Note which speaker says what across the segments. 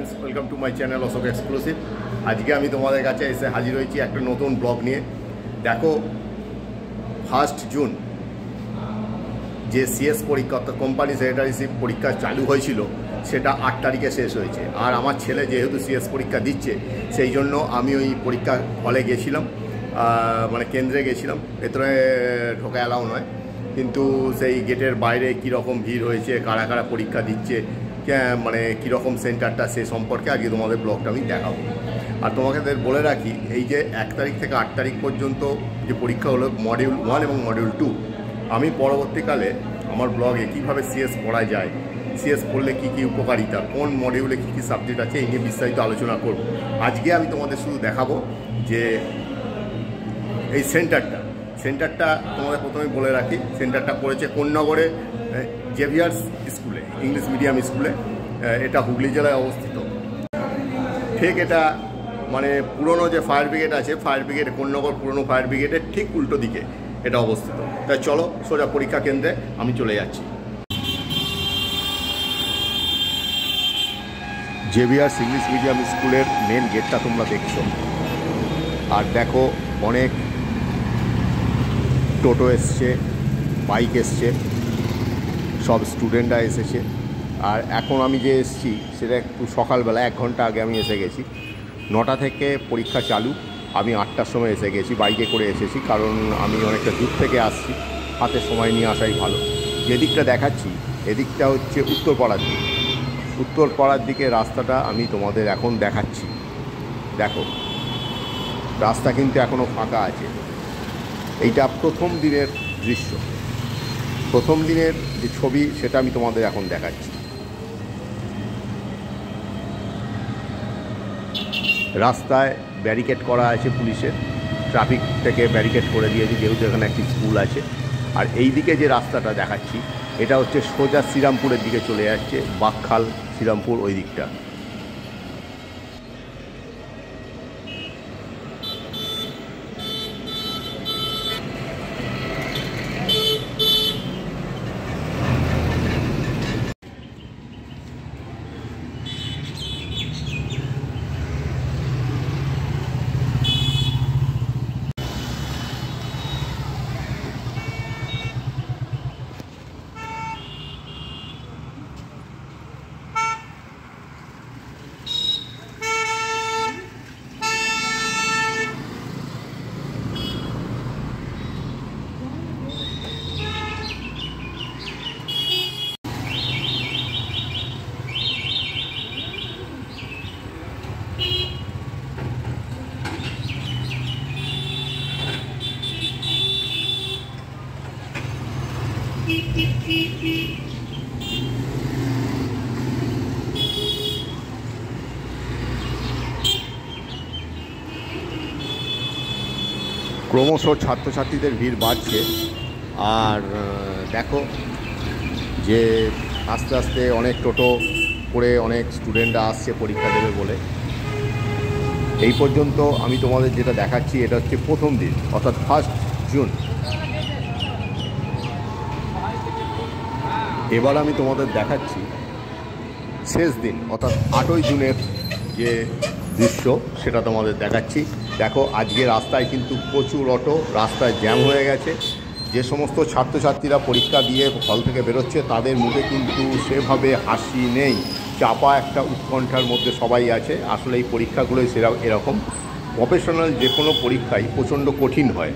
Speaker 1: Friends welcome to my channel Ashok exclusive. आज के আমি তোমাদের কাছে এসে হাজির হয়েছি একটা নতুন ব্লগ নিয়ে। দেখো 1 জুন যে সিএস পরীক্ষা অর্থাৎ কোম্পানি সেক্রেটারিশিপ পরীক্ষা চালু হয়েছিল সেটা 8 তারিখে শেষ হয়েছে। আর আমার ছেলে যেহেতু সিএস পরীক্ষা দিচ্ছে সেই জন্য আমি ওই পরীক্ষা হলে গেছিলাম, মানে কেন্দ্রে গেছিলাম। ভেতরে ঢোকা অ্যালাউ নয়, কিন্তু সেই গেটের বাইরে কীরকম ভিড় হয়েছে, কারা কারা পরীক্ষা দিচ্ছে, মানে কীরকম সেন্টারটা সে সম্পর্কে আজকে তোমাদের ব্লগটা আমি দেখাবো। আর তোমাকে বলে রাখি, এই যে 1 তারিখ থেকে 8 তারিখ পর্যন্ত যে পরীক্ষা হলো মডিউল 1 এবং মডিউল 2, আমি পরবর্তীকালে আমার ব্লগে কীভাবে সিএস পড়া যায়, সিএস পড়লে কী কী উপকারিতা, কোন মডিউলে কী কী সাবজেক্ট আছে, এই নিয়ে বিস্তারিত আলোচনা করব। আজকে আমি তোমাদের শুধু দেখাবো যে এই সেন্টারটা তোমাদের প্রথমে বলে রাখি, সেন্টারটা পড়েছে কোন্নগরে জেভিয়ার্স স্কুলে, ইংলিশ মিডিয়াম স্কুলে। এটা হুগলি জেলায় অবস্থিত। ঠিক এটা মানে পুরনো যে ফায়ার ব্রিগেড আছে, ফায়ার ব্রিগেড কোন্নগর পুরনো ফায়ার ব্রিগেডের ঠিক উল্টো দিকে এটা অবস্থিত। তাই চলো সোজা পরীক্ষা কেন্দ্রে আমি চলে যাচ্ছি। জেভিয়ার্স ইংলিশ মিডিয়াম স্কুলের মেন গেটটা তোমরা দেখছো। আর দেখো অনেক টোটো এসছে, বাইক এসছে, সব স্টুডেন্টরা এসেছে। আর এখন আমি যে এসেছি সেটা একটু সকালবেলা, 1 ঘন্টা আগে আমি এসে গেছি। 9টা থেকে পরীক্ষা চালু, আমি 8টার সময় এসে গেছি, বাইকে করে এসেছি, কারণ আমি অনেকটা দূর থেকে আসছি, হাতে সময় নিয়ে আসাই ভালো। যেদিকটা দেখাচ্ছি এদিকটা হচ্ছে উত্তরপাড়ার দিক। উত্তরপাড়ার দিকে রাস্তাটা আমি তোমাদের এখন দেখাচ্ছি। দেখো রাস্তা কিন্তু এখনও ফাঁকা আছে। এইটা প্রথম দিনের দৃশ্য, প্রথম দিনের যে ছবি সেটা আমি তোমাদের এখন দেখাচ্ছি। রাস্তায় ব্যারিকেড করা আছে পুলিশের, ট্রাফিক থেকে ব্যারিকেড করে দিয়েছে, যেহেতু এখানে একটি স্কুল আছে। আর এই দিকে যে রাস্তাটা দেখাচ্ছি এটা হচ্ছে সোজা শ্রীরামপুরের দিকে চলে যাচ্ছে, বাকখাল শ্রীরামপুর ওই দিকটা। ক্রমশ ছাত্রছাত্রীদের ভিড় বাড়ছে। আর দেখো যে আস্তে আস্তে অনেক টোটো করে অনেক স্টুডেন্টরা আসছে পরীক্ষা দেবে বলে। এই পর্যন্ত আমি তোমাদের যেটা দেখাচ্ছি এটা হচ্ছে প্রথম দিন, অর্থাৎ 1 জুন। এবার আমি তোমাদের দেখাচ্ছি শেষ দিন, অর্থাৎ 8ই জুনের যে দৃশ্য সেটা তোমাদের দেখাচ্ছি। দেখো আজকে রাস্তায় কিন্তু প্রচুর অটো, রাস্তায় জ্যাম হয়ে গেছে। যে সমস্ত ছাত্রছাত্রীরা পরীক্ষা দিয়ে হল থেকে বেরোচ্ছে তাদের মুখে কিন্তু সেভাবে হাসি নেই, চাপা একটা উৎকণ্ঠার মধ্যে সবাই আছে। আসলে এই পরীক্ষাগুলোই এরকম। প্রফেশনাল যে কোনো পরীক্ষাই প্রচণ্ড কঠিন হয়।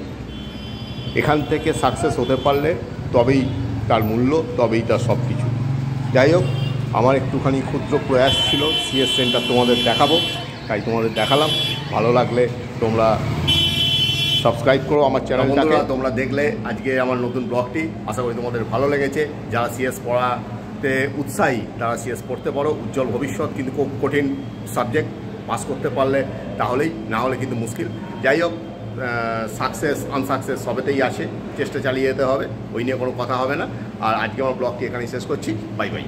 Speaker 1: এখান থেকে সাকসেস হতে পারলে তবেই তার মূল্য, তবেই তার সব কিছু। যাই হোক, আমার একটুখানি ক্ষুদ্র প্রয়াস ছিল সিএস সেন্টার তোমাদের দেখাবো, তাই তোমাদের দেখালাম। ভালো লাগলে তোমরা সাবস্ক্রাইব করো আমার চ্যানেলটাকে। তোমরা দেখলে আজকে আমার নতুন ব্লগটি, আশা করি তোমাদের ভালো লেগেছে। যারা সিএস পড়াতে উৎসাহী তারা সিএস পড়তে পারো, উজ্জ্বল ভবিষ্যৎ। কিন্তু খুব কঠিন সাবজেক্ট, পাস করতে পারলে তাহলেই, না হলে কিন্তু মুশকিল। যাই হোক, সাকসেস আনসাকসেস সবেতেই আসে, চেষ্টা চালিয়ে যেতে হবে, ওই নিয়ে কোনো কথা হবে না। আর আজকে আমার ব্লগটি এখানেই শেষ করছি। Bye bye.